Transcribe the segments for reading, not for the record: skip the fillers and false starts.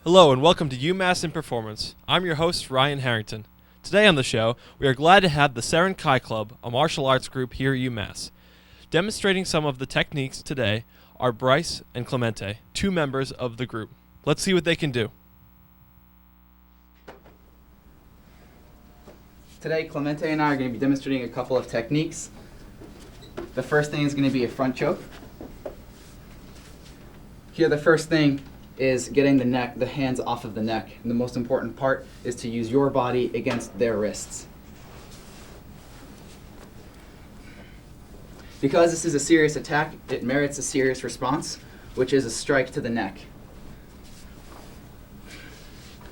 Hello and welcome to UMASS in Performance. I'm your host, Ryan Harrington. Today on the show, we are glad to have the Seirenkai Club, a martial arts group here at UMass. Demonstrating some of the techniques today are Brice and Clemente, two members of the group. Let's see what they can do. Today, Clemente and I are going to be demonstrating a couple of techniques. The first thing is going to be a front choke. Here, the first thing is getting the hands off of the neck. And the most important part is to use your body against their wrists. Because this is a serious attack, it merits a serious response, which is a strike to the neck.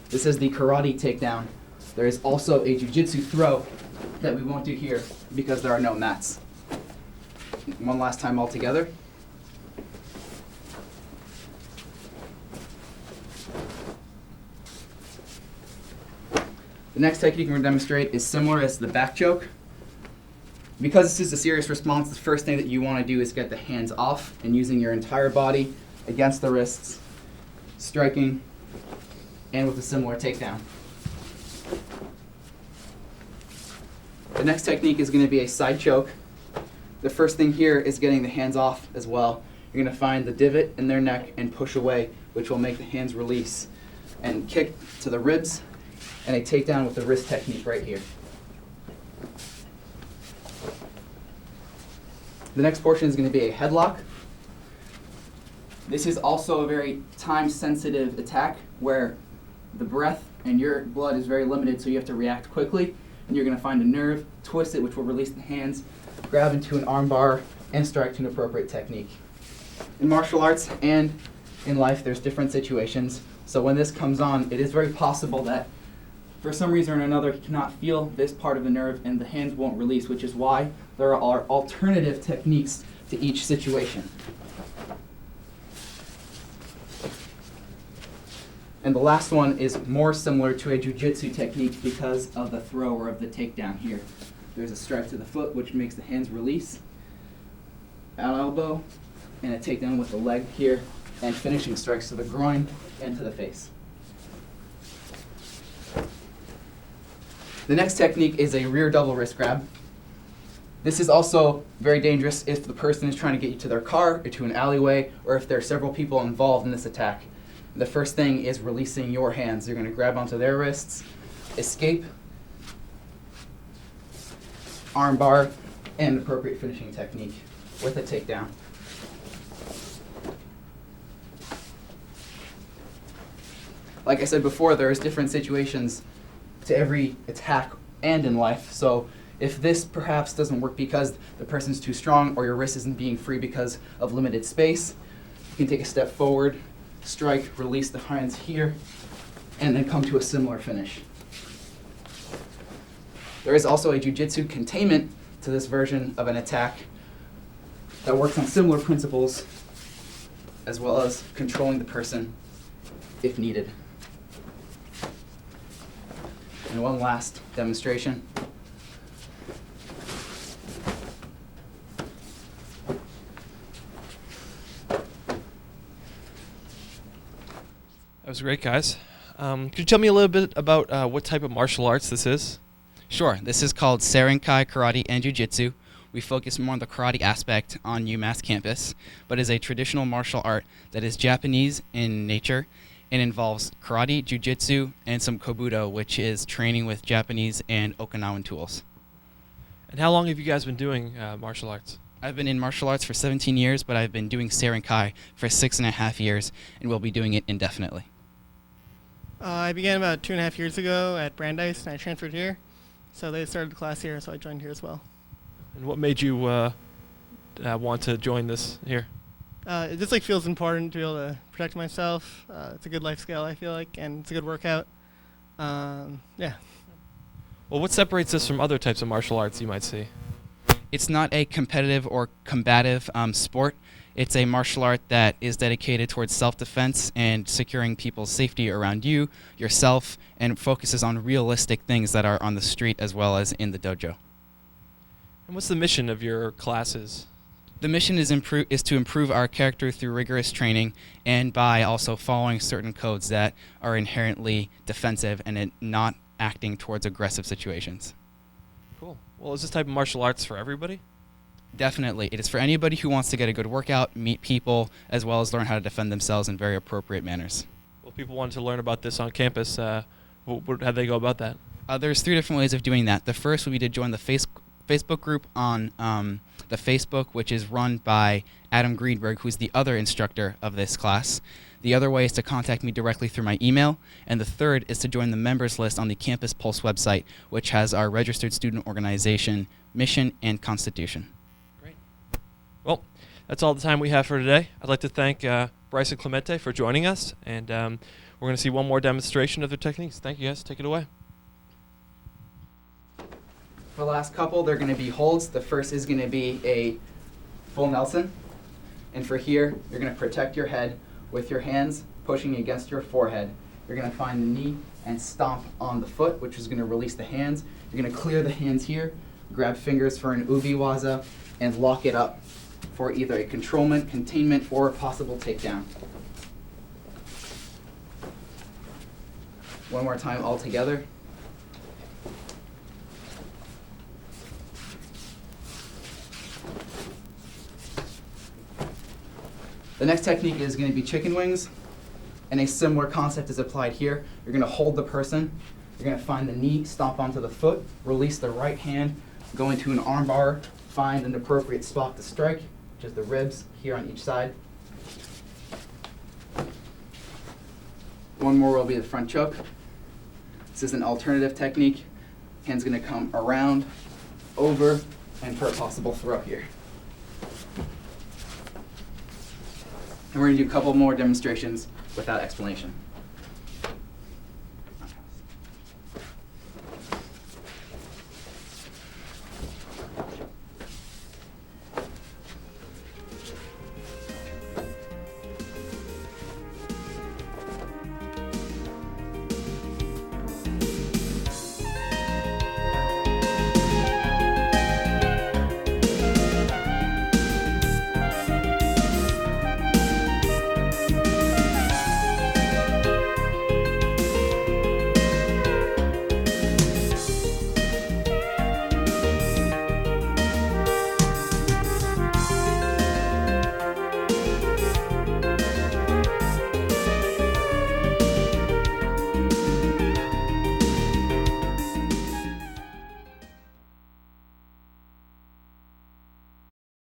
This is the karate takedown. There is also a jiu-jitsu throw that we won't do here because there are no mats. One last time all together. The next technique we're going to demonstrate is similar as the back choke. Because this is a serious response, the first thing that you want to do is get the hands off and using your entire body against the wrists, striking, and with a similar takedown. The next technique is going to be a side choke. The first thing here is getting the hands off as well. You're going to find the divot in their neck and push away, which will make the hands release, and kick to the ribs, and a takedown with the wrist technique right here. The next portion is going to be a headlock. This is also a very time-sensitive attack where the breath and your blood is very limited, so you have to react quickly. And you're going to find a nerve, twist it, which will release the hands, grab into an arm bar, and strike to an appropriate technique. In martial arts and in life, there's different situations. So when this comes on, it is very possible that for some reason or another, you cannot feel this part of the nerve and the hands won't release, which is why there are alternative techniques to each situation. And the last one is more similar to a jiu-jitsu technique because of the throw or of the takedown here. There's a strike to the foot, which makes the hands release, out elbow, and a takedown with the leg here, and finishing strikes to the groin and to the face. The next technique is a rear double wrist grab. This is also very dangerous if the person is trying to get you to their car or to an alleyway, or if there are several people involved in this attack. The first thing is releasing your hands. You're going to grab onto their wrists, escape, arm bar, and appropriate finishing technique with a takedown. Like I said before, there's different situations to every attack and in life. So if this perhaps doesn't work because the person's too strong or your wrist isn't being free because of limited space, you can take a step forward, strike, release the hands here, and then come to a similar finish. There is also a jiu-jitsu containment to this version of an attack that works on similar principles as well as controlling the person if needed. And one last demonstration. That was great, guys. Could you tell me a little bit about what type of martial arts this is? Sure. This is called Seirenkai Karate and Jiu-Jitsu. We focus more on the karate aspect on UMass campus, but is a traditional martial art that is Japanese in nature and involves karate, jiu-jitsu, and some kobudo, which is training with Japanese and Okinawan tools. And how long have you guys been doing martial arts? I've been in martial arts for 17 years, but I've been doing Seirenkai for 6.5 years, and will be doing it indefinitely. I began about 2.5 years ago at Brandeis, and I transferred here. So they started the class here, so I joined here as well. And what made you want to join this here? It just feels important to be able to protect myself. It's a good life skill, I feel like, and it's a good workout. Yeah. Well, what separates this from other types of martial arts you might see? It's not a competitive or combative sport. It's a martial art that is dedicated towards self-defense and securing people's safety around you, yourself, and focuses on realistic things that are on the street as well as in the dojo. And what's the mission of your classes? The mission is to improve our character through rigorous training and by also following certain codes that are inherently defensive and not acting towards aggressive situations. Cool. Well, is this type of martial arts for everybody? Definitely. It is for anybody who wants to get a good workout, meet people, as well as learn how to defend themselves in very appropriate manners. Well, if people wanted to learn about this on campus, how'd they go about that? There's 3 different ways of doing that. The first would be to join the Facebook group on the Facebook, which is run by Adam Greenberg, who's the other instructor of this class. The other way is to contact me directly through my email. And the third is to join the members list on the Campus Pulse website, which has our registered student organization, mission, and constitution. Great. Well, that's all the time we have for today. I'd like to thank Brice and Clemente for joining us. And we're going to see one more demonstration of their techniques. Thank you, guys. Take it away. For the last couple, they're going to be holds. The first is going to be a full Nelson. And for here, you're going to protect your head with your hands pushing against your forehead. You're going to find the knee and stomp on the foot, which is going to release the hands. You're going to clear the hands here, grab fingers for an ubi waza, and lock it up for either a controlment, containment, or a possible takedown. One more time all together. The next technique is going to be chicken wings, and a similar concept is applied here. You're going to hold the person, you're going to find the knee, stomp onto the foot, release the right hand, go into an arm bar, find an appropriate spot to strike, which is the ribs here on each side. One more will be the front choke. This is an alternative technique. Hand's going to come around, over, and for a possible throw here. And we're going to do a couple more demonstrations without explanation.